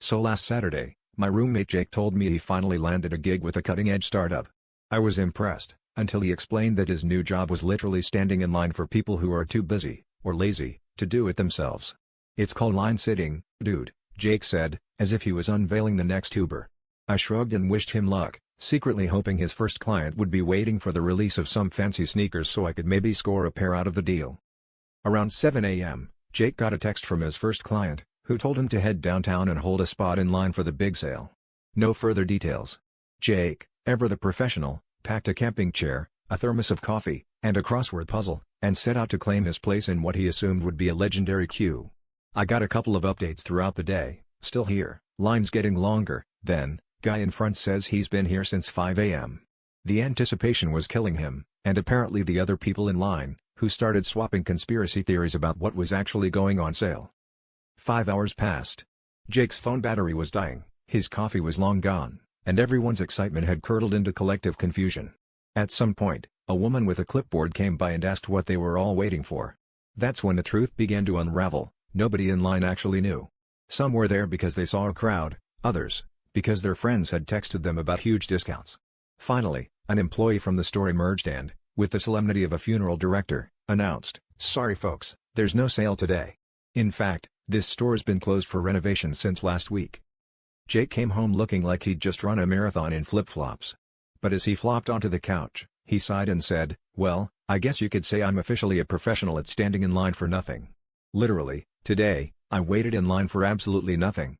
So last Saturday, my roommate Jake told me he finally landed a gig with a cutting-edge startup. I was impressed, until he explained that his new job was literally standing in line for people who are too busy, or lazy, to do it themselves. "It's called line sitting, dude," Jake said, as if he was unveiling the next Uber. I shrugged and wished him luck, secretly hoping his first client would be waiting for the release of some fancy sneakers so I could maybe score a pair out of the deal. Around 7 a.m., Jake got a text from his first client, who told him to head downtown and hold a spot in line for the big sale. No further details. Jake, ever the professional, packed a camping chair, a thermos of coffee, and a crossword puzzle, and set out to claim his place in what he assumed would be a legendary queue. I got a couple of updates throughout the day. "Still here, line's getting longer," then, "Guy in front says he's been here since 5 a.m. The anticipation was killing him, and apparently the other people in line, who started swapping conspiracy theories about what was actually going on sale. 5 hours passed. Jake's phone battery was dying, his coffee was long gone, and everyone's excitement had curdled into collective confusion. At some point, a woman with a clipboard came by and asked what they were all waiting for. That's when the truth began to unravel. Nobody in line actually knew. Some were there because they saw a crowd, others, because their friends had texted them about huge discounts. Finally, an employee from the store emerged and, with the solemnity of a funeral director, announced, "Sorry folks, there's no sale today. In fact, this store's been closed for renovation since last week." Jake came home looking like he'd just run a marathon in flip-flops. But as he flopped onto the couch, he sighed and said, "Well, I guess you could say I'm officially a professional at standing in line for nothing. Literally, today, I waited in line for absolutely nothing,